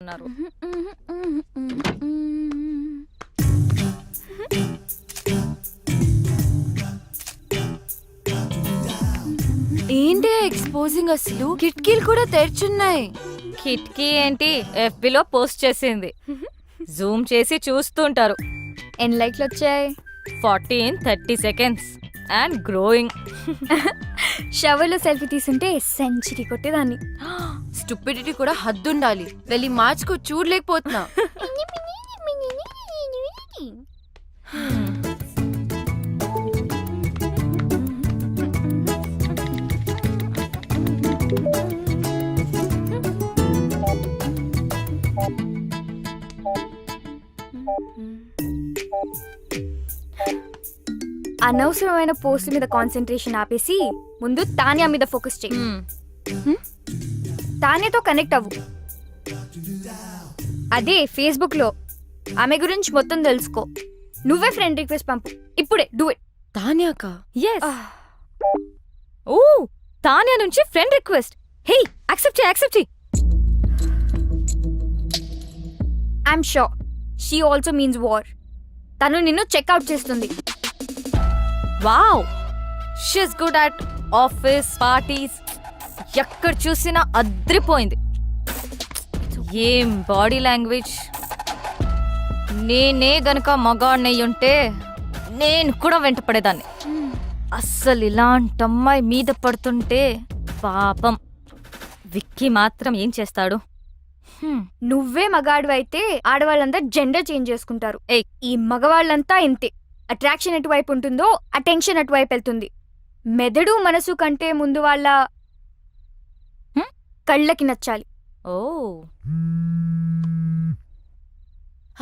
ఉన్నారు. ఏంటి ఎక్స్పోజింగ్ అసలు కిటికీలు కూడా తెరిచున్నాయి. కిటికీ ఏంటి FBలో పోస్ట్ చేసింది. జూమ్ చేసి చూస్తుంటారు. ఎన్ని లైక్లు వచ్చాయి? 40 in 30 seconds అండ్ గ్రోయింగ్. షవర్లో సెల్ఫీ తీసుంటే సెంచరీ కొట్టేదాన్ని. స్టూపిడిటీ కూడా హద్దుండాలి. వెళ్ళి మార్చుకో, చూడలేకపోతున్నా. అనవసరమైన పోస్ట్ మీద కాన్సన్ట్రేషన్ ఆపేసి ముందు తానియా మీద ఫోకస్ చేయి. తానియాతో కనెక్ట్ అవ్వు. అదే ఫేస్బుక్ లో ఆమె గురించి మొత్తం తెలుసుకో. నువ్వే ఫ్రెండ్ రిక్వెస్ట్ పంపు ఇప్పుడే. Do it. తాన్యాకా? ఎస్. ఓ తానియా నుంచి ఫ్రెండ్ రిక్వెస్ట్. హే యాక్సెప్ట్ చేయి. I'm sure she also means war. తను నిన్ను చెక్అవుట్ చేస్తుంది. Wow, she's good at office parties. ఎక్కడ చూసినా అద్రిపోయింది. ఏం బాడీ లాంగ్వేజ్. నేనే గనక మగాడినయ్యుంటే నేను కూడా వెంటపడేదాన్ని. అస్సలు ఇలాంటి అమ్మాయి మీద పడుతుంటే పాపం. విక్కీ మాత్రం ఏం చేస్తాడు? నువ్వే మగాడు అయితే ఆడవాళ్ళంతా జెండర్ చేంజ్ చేసుకుంటారు. ఈ మగవాళ్ళంతా ఇంతే. అట్రాక్షన్ ఎటువైపు ఉంటుందో అటెన్షన్ అటువైపు వెళ్తుంది. మెదడు మనసు కంటే ముందు వాళ్ళ కళ్ళకి నచ్చాలి. ఓ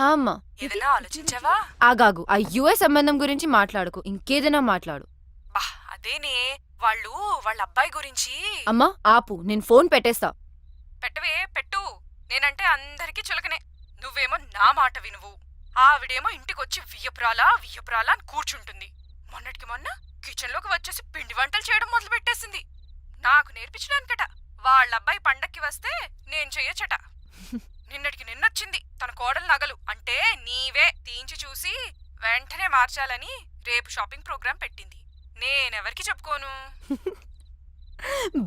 అమ్మా, ఏదైనా ఆలోచించావా? ఆగాగు. ఆ యుఎస్ సంబంధం గురించి మాట్లాడుకు, ఇంకేదైనా మాట్లాడు. బా అదేనే, వాళ్ళు వాళ్ళ అబ్బాయి గురించి. అమ్మా ఆపు, నేను ఫోన్ పెట్టేస్తా. పెట్టు. నేనంటే అందరికీ చులకనే. నువ్వేమో నా మాట వినువు. ఆవిడేమో ఇంటికొచ్చి వియ్యపురాలా అని కూర్చుంటుంది. మొన్నటికి మొన్న కిచెన్లోకి వచ్చేసి పిండి వంటలు చేయడం మొదలు పెట్టేసింది. నాకు నేర్పించడానికట. వాళ్ళబ్బాయి పండక్కి వస్తే నేను చెయ్యొచ్చట. నిన్నటికి నిన్నొచ్చింది తన కోడలు నగలు అంటే నీవే తీయించి చూసి వెంటనే మార్చాలని రేపు షాపింగ్ ప్రోగ్రాం పెట్టింది. నేనెవరికి చెప్పుకోను.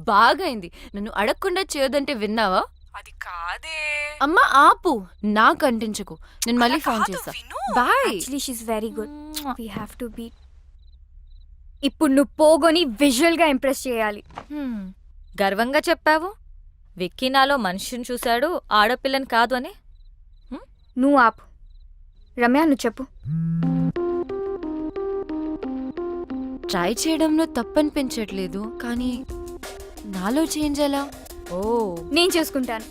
బాగైంది. నన్ను అడగకుండా చేయొద్దంటే విన్నావా? అది కాదే. అమ్మా ఆపు, నాకు అంటించకు. నేను మళ్ళీ ఫోన్ చేస్తా. Bye. Actually she's very good. We have to be. ఇప్పుడు నువ్వు పోగొని విజువల్ గా ఇంప్రెస్ చేయాలి. గర్వంగా చెప్పావు. విక్కీ నాలో మనిషిని చూశాడు, ఆడపిల్లని కాదు అని. నువ్వు ఆపు. రమ్య నువ్వు చెప్పు. ట్రై చేయడంలో తప్పనిపించట్లేదు, కానీ నాలో చేంజ్ ఎలా? ఓ నేను చూసుకుంటాను.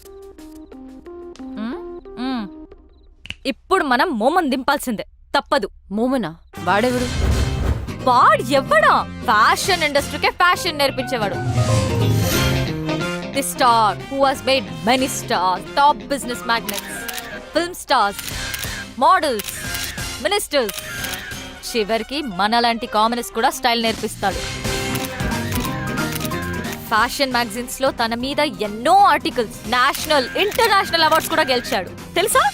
ఇప్పుడు మనం మోమన్ దింపాల్సిందే, తప్పదు. మోమనా? వాడెవడు? వాడు ఎవ్వడా? ఫ్యాషన్ ఇండస్ట్రీకే ఫ్యాషన్ నేర్పించేవాడు. The star who has made many stars, top business magnates, film stars, models, ministers, చివరికి మనలాంటి కామనర్స్ కూడా స్టైల్ నేర్పిస్తాడు. ఫ్యాషన్ మ్యాగజైన్స్ లో తన మీద ఎన్నో ఆర్టికల్స్, నేషనల్ ఇంటర్నేషనల్ అవార్డ్స్ కూడా గెలిచాడు, తెలుసా?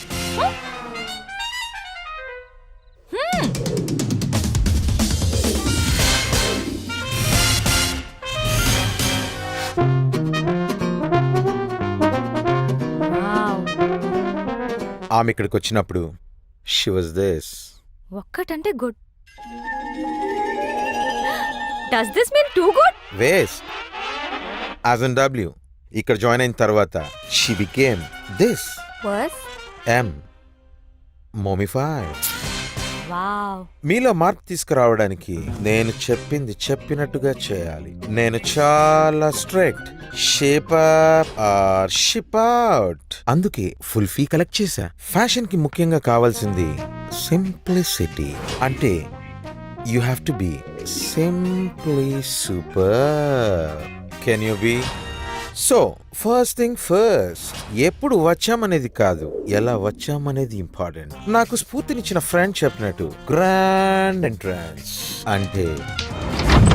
ఆమె ఇక్కడికి వచ్చినప్పుడు షీ వాజ్ దిస్. ఒక్కటంటే good. Does this mean too good? Waste. As in W. ఇక్కడ జాయిన్ అయిన తర్వాత she became this. Worse M. Mummified. Wow. మీలో మార్పు తీసుకురావడానికి నేను చెప్పింది చెప్పినట్టుగా చేయాలి. నేను చాలా strict. Shape up or ship out. అందుకే ఫుల్ ఫీ కలెక్ట్ చేశా. ఫ్యాషన్ కి ముఖ్యంగా కావాల్సింది సింప్లిసిటీ. అంటే you have to be simply super. Can you be? So first thing first, ఎప్పుడు వచ్చామనేది కాదు, ఎలా వచ్చామనేది ఇంపార్టెంట్. నాకు స్ఫూర్తినిచ్చిన ఫ్రెండ్ చెప్పినట్టు గ్రాండ్ ఎంట్రన్స్ అంటే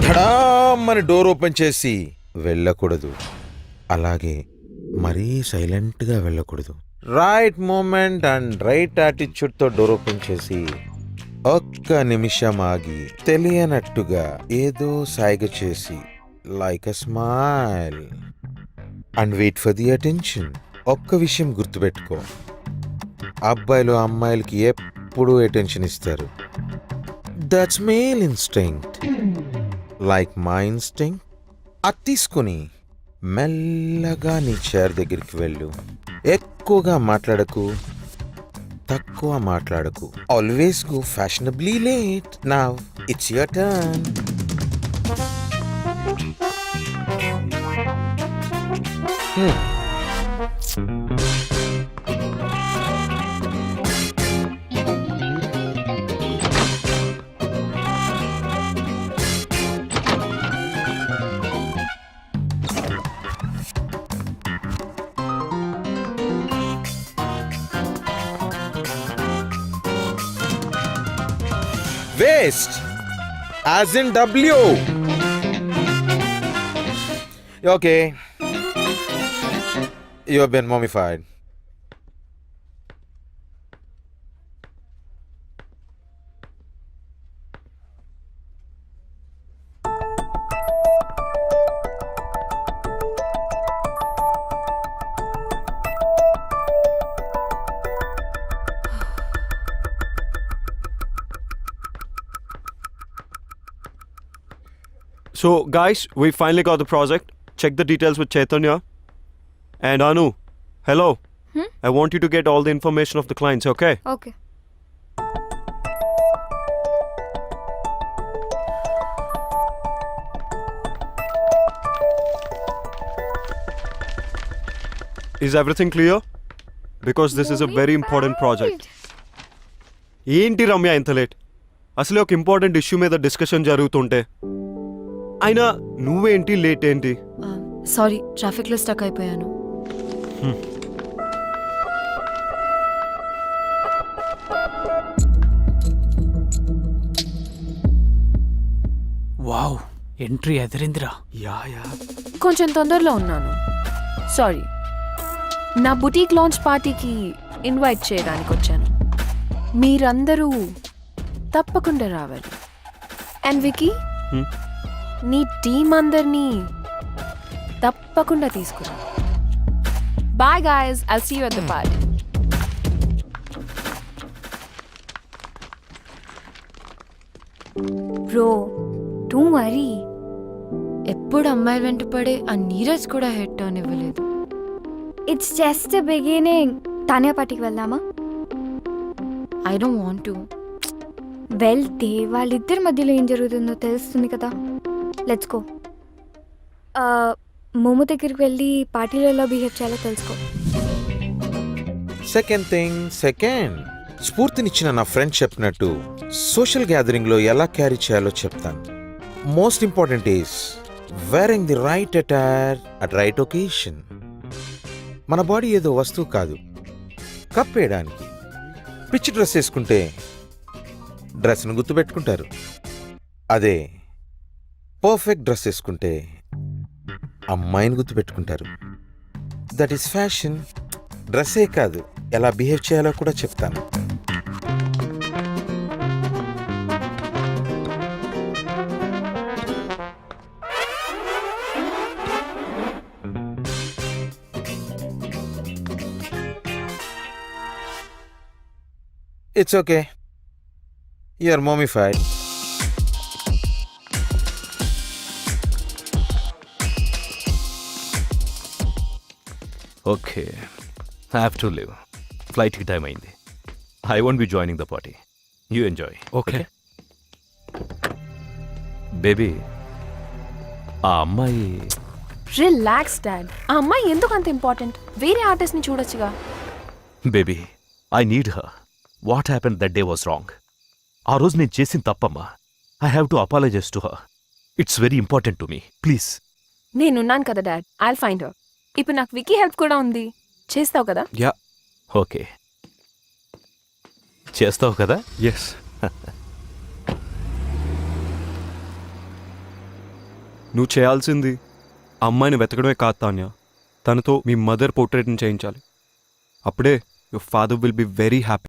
ధడామని డోర్ ఓపెన్ చేసి వెళ్ళకూడదు, అలాగే మరీ సైలెంట్గా వెళ్ళకూడదు. రైట్ మూమెంట్ అండ్ రైట్ యాటిట్యూడ్తో డోర్ ఓపెన్ చేసి ఒక్క నిమిషం ఆగి తెలియనట్టుగా ఏదో సాయిగ చేసి like a smile and wait for the attention. ఒక్క విషయం గుర్తుపెట్టుకో, అబ్బాయిలు అమ్మాయిలకి ఎప్పుడూ అటెన్షన్ ఇస్తారు. That's male instinct like my instinct. అది తీసుకుని మెల్లగా నీ చైర్ దగ్గరికి వెళ్ళు. ఎక్కువగా మాట్లాడకు, తక్కువ మాట్లాడకు. Always go fashionably late. Now it's your turn. Waste, as in W. Okay, you have been mummified. So, guys, we finally got the project. Check the details with Chaitanya. And Anu, hello. I want you to get all the information of the clients, okay? Okay. Is everything clear? Because this is a very important project. ఏంటి రమ్య ఇంత late? అసలే ఒక important issue మీద discussion జరుగుతుంటే అయినా నువ్వేంటి late ఏంటి? Sorry, ట్రాఫిక్లో స్టక్ అయిపోయాను. Wow, entry ఎదిరిందిరా. యా కొంచెం తొందరలో ఉన్నాను. సారీ. నా బుటీక్ లాంచ్ పార్టీకి ఇన్వైట్ చేయడానికి వచ్చాను. మీరందరూ తప్పకుండా రావాలి. అండ్ వికీ, నీ టీం అందరినీ తప్పకుండా తీసుకురా. Bye guys, I'll see you at the party. Bro, don't worry. ఎప్పుడు అమ్మాయి వెంట పడే ఆ నీరజ్ కూడా హెడ్ టర్న్ ఇవ్వలేదు. It's just beginning. తానే పార్టీకి వెళ్దామా? I don't want to. వెళ్తే వాళ్ళిద్దరి మధ్యలో ఏం జరుగుతుందో తెలుస్తుంది కదా. Let's go. మోమో దగ్గరికి వెళ్ళి పార్టీలో ఎలా బిహేవ్ చేయాలో తెలుసుకో. సెకండ్ స్ఫూర్తినిచ్చిన నా ఫ్రెండ్ చెప్పినట్టు సోషల్ గ్యాదరింగ్ లో ఎలా క్యారీ చేయాలో చెప్తాను. Most important is wearing the right attire at right occasion. మన బాడీ ఏదో వస్తువు కాదు, కప్పేయడానికి. పిచ్చి డ్రెస్ వేసుకుంటే డ్రెస్ను గుర్తుపెట్టుకుంటారు. అదే పర్ఫెక్ట్ డ్రెస్ వేసుకుంటే అమ్మాయిని గుర్తుపెట్టుకుంటారు. That is fashion. డ్రెస్సే కాదు, ఎలా బిహేవ్ చేయాలో కూడా చెప్తాను. It's okay. You're mummified. Okay, I have to leave. ఫ్లైట్కి టైం అయింది. I won't be joining the party. You enjoy. Okay. Baby, ఆ అమ్మాయి రిలాక్స్ డాడ్. ఆ అమ్మాయి ఎందుకు అంత ఇంపార్టెంట్? వేరే ఆర్టిస్ట్ని చూడొచ్చుగా. Baby, I need her. What happen that day was wrong. ఆ రోజు నేను చేసిన తప్పమ్మా. I have to apologise to her. It's very important to me. Please. నేనున్నాను కదా డాడ్, ఐల్ ఫైండ్ హర్. ఇప్పుడు నాకు వికీ హెల్ప్ కూడా ఉంది. చేస్తావు కదా? యా. ఓకే, చేస్తావు కదా? ఎస్. నువ్వు చేయాల్సింది అమ్మాయిని వెతకడమే కాదు తాన్య, తనతో మీ మదర్ పోర్ట్రేట్ని చేయించాలి. అప్పుడే your father will be very happy.